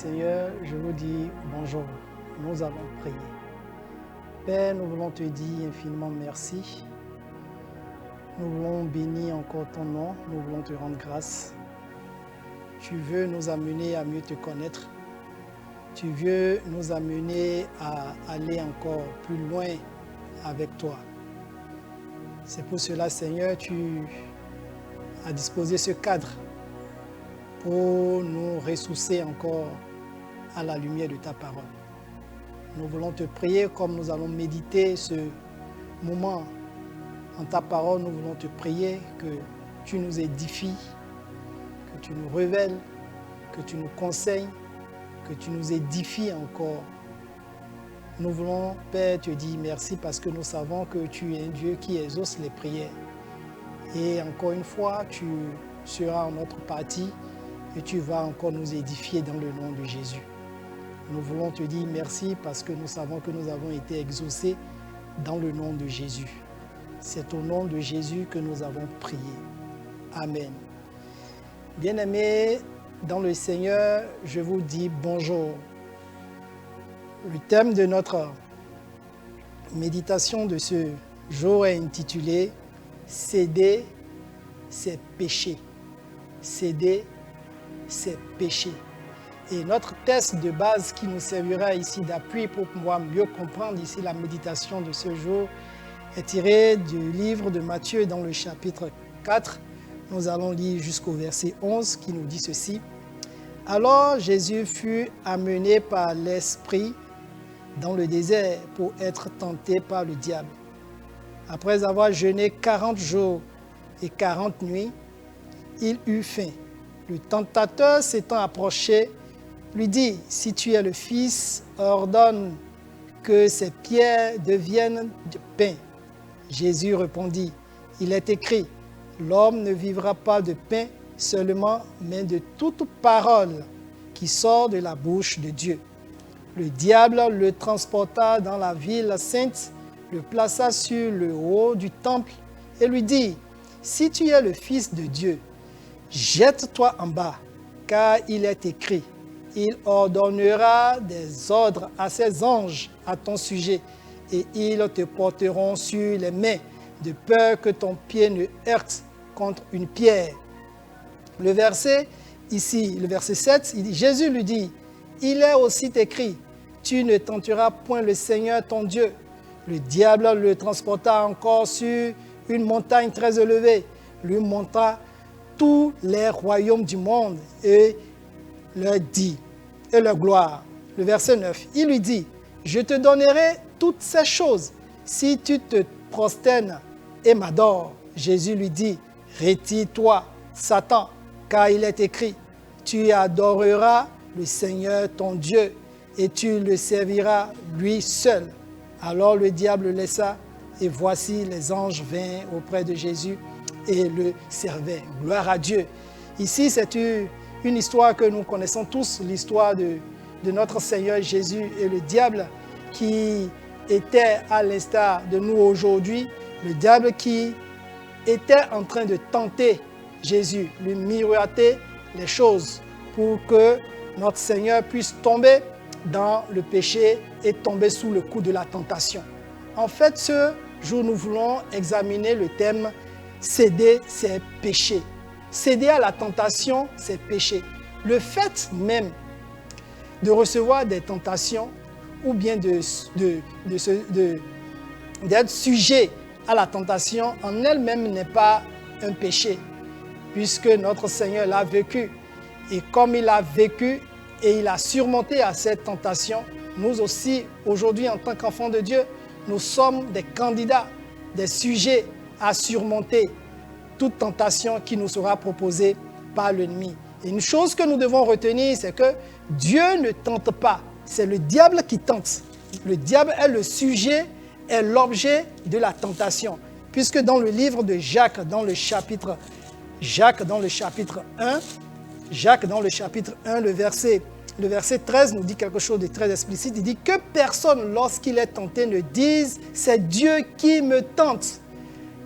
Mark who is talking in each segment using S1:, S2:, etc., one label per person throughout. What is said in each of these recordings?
S1: Seigneur, je vous dis bonjour. Nous allons prier. Père, nous voulons te dire infiniment merci. Nous voulons bénir encore ton nom. Nous voulons te rendre grâce. Tu veux nous amener à mieux te connaître. Tu veux nous amener à aller encore plus loin avec toi. C'est pour cela, Seigneur, tu as disposé ce cadre pour nous ressourcer encore à la lumière de ta parole. Nous voulons te prier comme nous allons méditer ce moment en ta parole. Nous voulons te prier que tu nous édifies, que tu nous révèles, que tu nous conseilles, que tu nous édifies encore. Nous voulons, Père, te dire merci parce que nous savons que tu es un Dieu qui exauce les prières. Et encore une fois, tu seras en notre partie et tu vas encore nous édifier dans le nom de Jésus. Nous voulons te dire merci parce que nous savons que nous avons été exaucés dans le nom de Jésus. C'est au nom de Jésus que nous avons prié. Amen. Bien-aimés, dans le Seigneur, je vous dis bonjour. Le thème de notre méditation de ce jour est intitulé « Céder ses péchés ». Céder ses péchés. Et notre texte de base qui nous servira ici d'appui pour pouvoir mieux comprendre ici la méditation de ce jour est tiré du livre de Matthieu dans le chapitre 4. Nous allons lire jusqu'au verset 11 qui nous dit ceci. « Alors Jésus fut amené par l'Esprit dans le désert pour être tenté par le diable. Après avoir jeûné 40 jours et 40 nuits, il eut faim. Le tentateur s'étant approché, lui dit, « Si tu es le Fils, ordonne que ces pierres deviennent de pain. » Jésus répondit, « Il est écrit, l'homme ne vivra pas de pain seulement, mais de toute parole qui sort de la bouche de Dieu. » Le diable le transporta dans la ville sainte, le plaça sur le haut du temple et lui dit, « Si tu es le Fils de Dieu, jette-toi en bas, car il est écrit, il ordonnera des ordres à ses anges à ton sujet, et ils te porteront sur les mains, de peur que ton pied ne heurte contre une pierre. » Le verset 7, Jésus lui dit, « Il est aussi écrit, tu ne tenteras point le Seigneur ton Dieu. » Le diable le transporta encore sur une montagne très élevée, lui montra tous les royaumes du monde et leur dit, et leur gloire. Le verset 9, il lui dit, « Je te donnerai toutes ces choses si tu te prosternes et m'adores. » Jésus lui dit, « Retire-toi, Satan, car il est écrit, tu adoreras le Seigneur ton Dieu et tu le serviras lui seul. » Alors le diable le laissa et voici les anges vinrent auprès de Jésus et le servaient. Gloire à Dieu. Ici, c'est une histoire que nous connaissons tous, l'histoire de notre Seigneur Jésus et le diable qui était à l'instar de nous aujourd'hui, le diable qui était en train de tenter Jésus, lui miroiter les choses pour que notre Seigneur puisse tomber dans le péché et tomber sous le coup de la tentation. En fait, ce jour, nous voulons examiner le thème « Céder ses péchés ». Céder à la tentation, c'est péché. Le fait même de recevoir des tentations ou bien d'être sujet à la tentation en elle-même n'est pas un péché, puisque notre Seigneur l'a vécu. Et comme il a vécu et il a surmonté à cette tentation, nous aussi, aujourd'hui, en tant qu'enfants de Dieu, nous sommes des candidats, des sujets à surmonter toute tentation qui nous sera proposée par l'ennemi. Et une chose que nous devons retenir, c'est que Dieu ne tente pas, c'est le diable qui tente. Le diable est le sujet, est l'objet de la tentation. Puisque dans le livre de Jacques, dans le chapitre 1, le verset 13 nous dit quelque chose de très explicite. Il dit que personne, lorsqu'il est tenté, ne dise « c'est Dieu qui me tente ».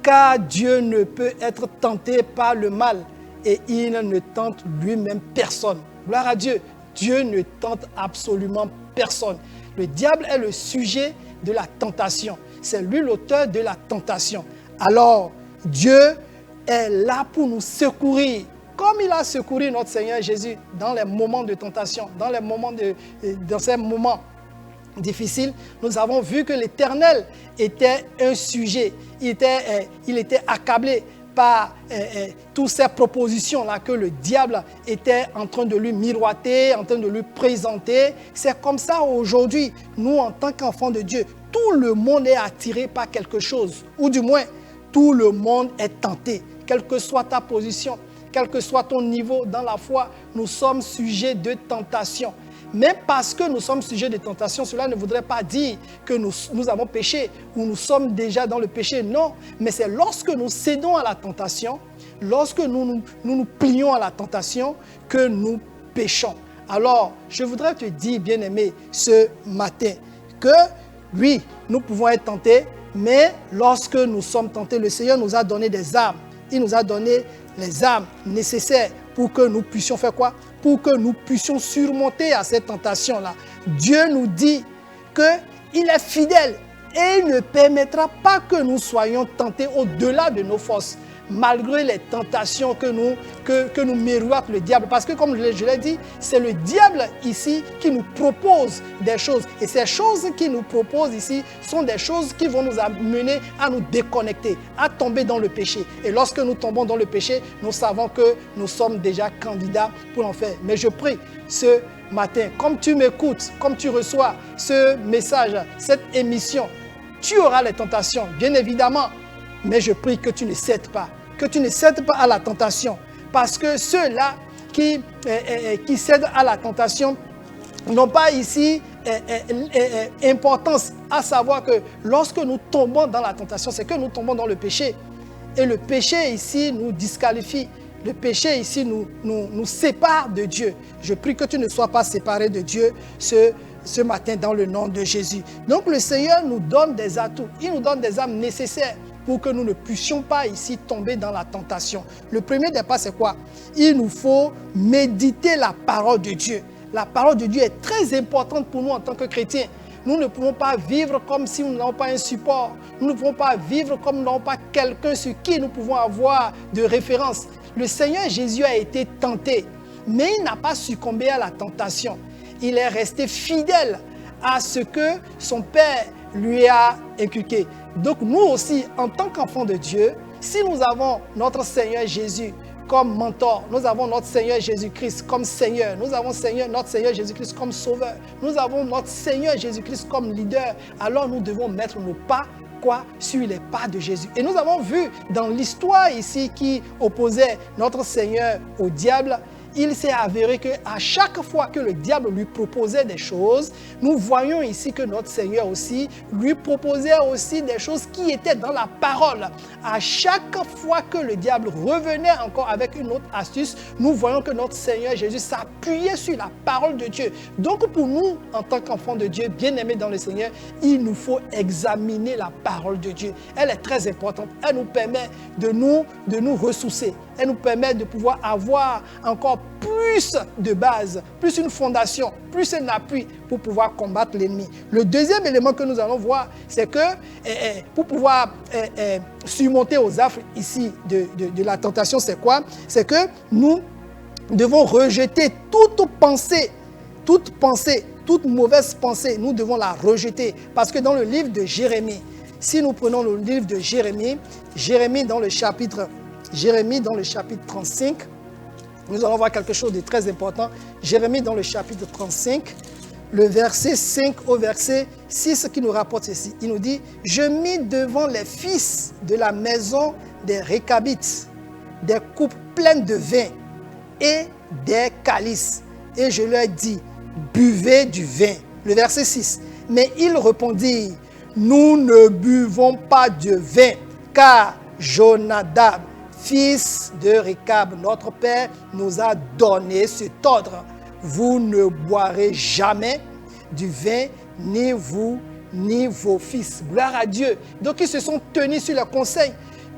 S1: Car Dieu ne peut être tenté par le mal et il ne tente lui-même personne. Gloire à Dieu. Dieu ne tente absolument personne. Le diable est le sujet de la tentation. C'est lui l'auteur de la tentation. Alors, Dieu est là pour nous secourir. Comme il a secouru notre Seigneur Jésus dans les moments de tentation, dans ces moments difficiles, nous avons vu que l'Éternel était un sujet. Il était accablé par toutes ces propositions-là que le diable était en train de lui miroiter, en train de lui présenter. C'est comme ça aujourd'hui, nous en tant qu'enfants de Dieu, tout le monde est attiré par quelque chose, ou du moins, tout le monde est tenté, quelle que soit ta position, quel que soit ton niveau dans la foi, nous sommes sujets de tentation. Mais parce que nous sommes sujets de tentation, cela ne voudrait pas dire que nous avons péché ou nous sommes déjà dans le péché. Non, mais c'est lorsque nous cédons à la tentation, lorsque nous nous plions à la tentation, que nous péchons. Alors, je voudrais te dire, bien-aimé, ce matin, que oui, nous pouvons être tentés, mais lorsque nous sommes tentés, le Seigneur nous a donné des armes. Il nous a donné les armes nécessaires pour que nous puissions faire quoi? Pour que nous puissions surmonter à cette tentation-là. Dieu nous dit qu'il est fidèle et il ne permettra pas que nous soyons tentés au-delà de nos forces, malgré les tentations que nous miroite le diable. Parce que comme je l'ai dit, c'est le diable ici qui nous propose des choses. Et ces choses qu'il nous propose ici sont des choses qui vont nous amener à nous déconnecter, à tomber dans le péché. Et lorsque nous tombons dans le péché, nous savons que nous sommes déjà candidats pour l'enfer. Mais je prie ce matin, comme tu m'écoutes, comme tu reçois ce message, cette émission, tu auras les tentations, bien évidemment. Mais je prie que tu ne cèdes pas, à la tentation. Parce que ceux-là qui cèdent à la tentation n'ont pas ici importance à savoir que lorsque nous tombons dans la tentation, c'est que nous tombons dans le péché. Et le péché ici nous disqualifie. Le péché ici nous sépare de Dieu. Je prie que tu ne sois pas séparé de Dieu ce matin dans le nom de Jésus. Donc le Seigneur nous donne des atouts. Il nous donne des armes nécessaires pour que nous ne puissions pas ici tomber dans la tentation. Le premier des pas, c'est quoi? Il nous faut méditer la parole de Dieu. La parole de Dieu est très importante pour nous en tant que chrétiens. Nous ne pouvons pas vivre comme si nous n'avons pas un support. Nous ne pouvons pas vivre comme nous n'avons pas quelqu'un sur qui nous pouvons avoir de référence. Le Seigneur Jésus a été tenté, mais il n'a pas succombé à la tentation. Il est resté fidèle à ce que son Père lui a inculqué. Donc nous aussi, en tant qu'enfants de Dieu, si nous avons notre Seigneur Jésus comme mentor, nous avons notre Seigneur Jésus-Christ comme Seigneur, nous avons notre Seigneur Jésus-Christ comme Sauveur, nous avons notre Seigneur Jésus-Christ comme leader, alors nous devons mettre nos pas sur les pas de Jésus. Et nous avons vu dans l'histoire ici qui opposait notre Seigneur au diable, il s'est avéré qu'à chaque fois que le diable lui proposait des choses, nous voyons ici que notre Seigneur aussi lui proposait aussi des choses qui étaient dans la parole. À chaque fois que le diable revenait encore avec une autre astuce, nous voyons que notre Seigneur Jésus s'appuyait sur la parole de Dieu. Donc pour nous, en tant qu'enfants de Dieu, bien-aimés dans le Seigneur, il nous faut examiner la parole de Dieu. Elle est très importante. Elle nous permet de nous ressourcer. Elle nous permet de pouvoir avoir encore plus de base, plus une fondation, plus un appui pour pouvoir combattre l'ennemi. Le deuxième élément que nous allons voir, c'est que pour pouvoir surmonter aux affres ici de la tentation, c'est quoi? C'est que nous devons rejeter toute pensée, toute mauvaise pensée, nous devons la rejeter. Parce que dans le livre de Jérémie, si nous prenons le livre de Jérémie dans le chapitre 35, nous allons voir quelque chose de très important. Jérémie dans le chapitre 35, le verset 5 au verset 6 qui nous rapporte ceci. Il nous dit, « Je mis devant les fils de la maison des Récabites des coupes pleines de vin et des calices. Et je leur dis, buvez du vin. » Le verset 6. « Mais ils répondirent, nous ne buvons pas de vin, car Jonadab, fils de Récab, notre père, nous a donné cet ordre. Vous ne boirez jamais du vin, ni vous, ni vos fils. » Gloire à Dieu. Donc ils se sont tenus sur le conseil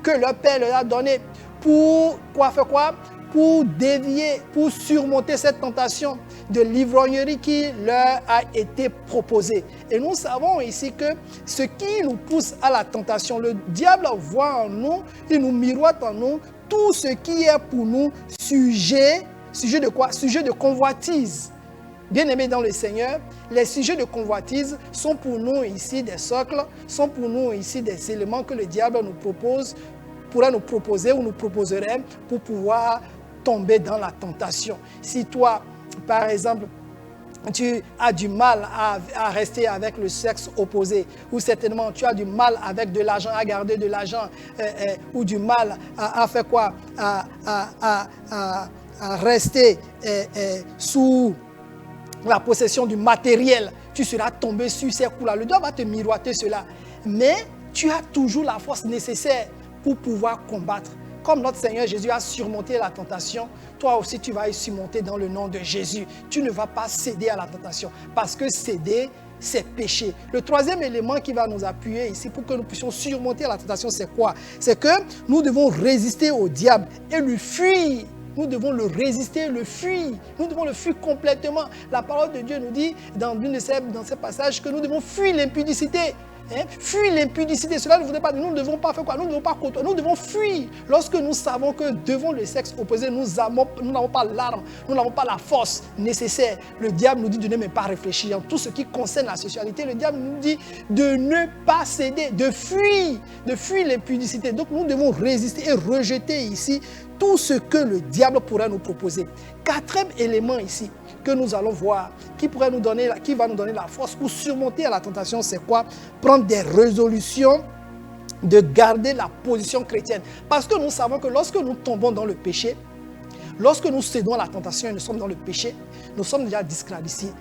S1: que leur père leur a donné pour faire quoi? pour dévier, pour surmonter cette tentation de l'ivrognerie qui leur a été proposée. Et nous savons ici que ce qui nous pousse à la tentation, le diable voit en nous, il nous miroite en nous tout ce qui est pour nous sujet de quoi? Sujet de convoitise. Bien-aimés dans le Seigneur, les sujets de convoitise sont pour nous ici des socles, sont pour nous ici des éléments que le diable nous propose, pourrait nous proposer ou nous proposerait pour pouvoir tomber dans la tentation. Si toi, par exemple, tu as du mal à rester avec le sexe opposé, ou certainement tu as du mal avec de l'argent, à garder de l'argent, ou du mal à faire quoi? À rester sous la possession du matériel, tu seras tombé sur ces coups-là. Le diable va te miroiter cela. Mais tu as toujours la force nécessaire pour pouvoir combattre. Comme notre Seigneur Jésus a surmonté la tentation, toi aussi tu vas y surmonter dans le nom de Jésus. Tu ne vas pas céder à la tentation. Parce que céder, c'est péché. Le troisième élément qui va nous appuyer ici pour que nous puissions surmonter la tentation, c'est quoi? C'est que nous devons résister au diable et lui fuir. Nous devons le résister, le fuir. Nous devons le fuir complètement. La parole de Dieu nous dit dans ces passages que nous devons fuir l'impudicité. Fuir l'impudicité. Cela ne voudrait pas dire nous ne devons pas faire quoi? Nous ne devons pas côtoyer. Nous devons fuir. Lorsque nous savons que devant le sexe opposé, nous n'avons pas l'arme, nous n'avons pas la force nécessaire. Le diable nous dit de ne même pas réfléchir. En tout ce qui concerne la sexualité, le diable nous dit de ne pas céder, de fuir l'impudicité. Donc nous devons résister et rejeter ici tout ce que le diable pourrait nous proposer. Quatrième élément ici que nous allons voir, qui va nous donner la force pour surmonter la tentation, c'est quoi? Prendre des résolutions de garder la position chrétienne. Parce que nous savons que lorsque nous tombons dans le péché, lorsque nous cédons à la tentation et nous sommes dans le péché, nous sommes déjà disqualifiés.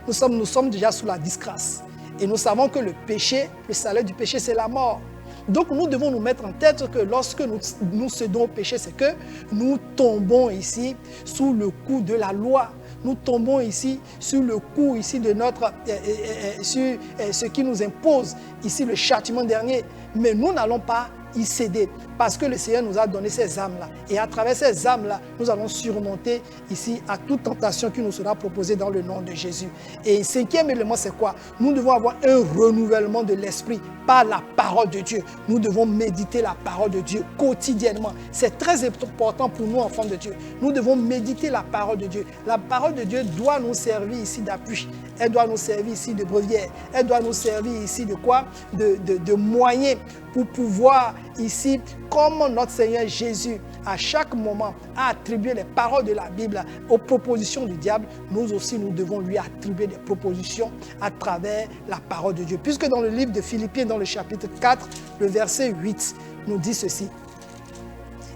S1: Nous sommes déjà sous la disgrâce. Et nous savons que le péché, le salaire du péché, c'est la mort. Donc nous devons nous mettre en tête que lorsque nous cédons au péché, c'est que nous tombons ici sous le coup de la loi. Nous tombons ici sous le coup ici de sur ce qui nous impose ici le châtiment dernier. Mais nous n'allons pas y céder parce que le Seigneur nous a donné ces âmes-là. Et à travers ces âmes-là, nous allons surmonter ici à toute tentation qui nous sera proposée dans le nom de Jésus. Et cinquième élément, c'est quoi? Nous devons avoir un renouvellement de l'esprit par la parole de Dieu. Nous devons méditer la parole de Dieu quotidiennement. C'est très important pour nous, enfants de Dieu. Nous devons méditer la parole de Dieu. La parole de Dieu doit nous servir ici d'appui. Elle doit nous servir ici de brevière. Elle doit nous servir ici de quoi? De moyen pour pouvoir ici, comme notre Seigneur Jésus, à chaque moment, a attribué les paroles de la Bible aux propositions du diable, nous aussi, nous devons lui attribuer des propositions à travers la parole de Dieu. Puisque dans le livre de Philippiens, dans le chapitre 4, le verset 8, nous dit ceci.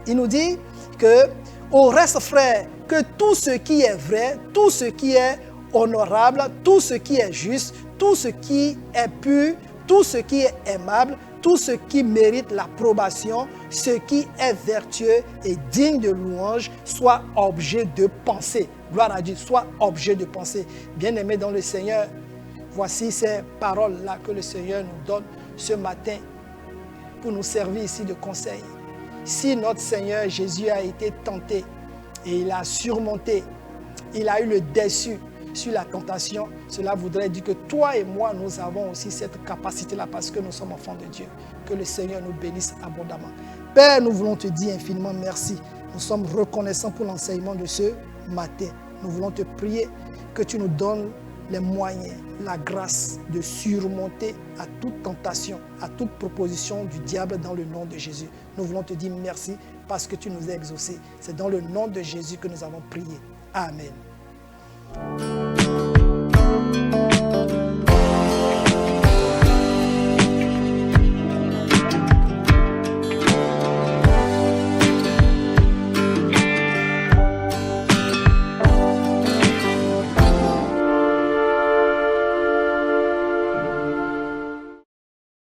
S1: Il nous dit que, au reste, frères, que tout ce qui est vrai, tout ce qui est honorable, tout ce qui est juste, tout ce qui est pur, tout ce qui est aimable, tout ce qui mérite l'approbation, ce qui est vertueux et digne de louange, soit objet de pensée. Gloire à Dieu, soit objet de pensée. Bien-aimés dans le Seigneur, voici ces paroles-là que le Seigneur nous donne ce matin pour nous servir ici de conseil. Si notre Seigneur Jésus a été tenté et il a surmonté, il a eu le dessus sur la tentation, cela voudrait dire que toi et moi, nous avons aussi cette capacité-là parce que nous sommes enfants de Dieu. Que le Seigneur nous bénisse abondamment. Père, nous voulons te dire infiniment merci. Nous sommes reconnaissants pour l'enseignement de ce matin. Nous voulons te prier que tu nous donnes les moyens, la grâce de surmonter à toute tentation, à toute proposition du diable dans le nom de Jésus. Nous voulons te dire merci parce que tu nous as exaucés. C'est dans le nom de Jésus que nous avons prié. Amen.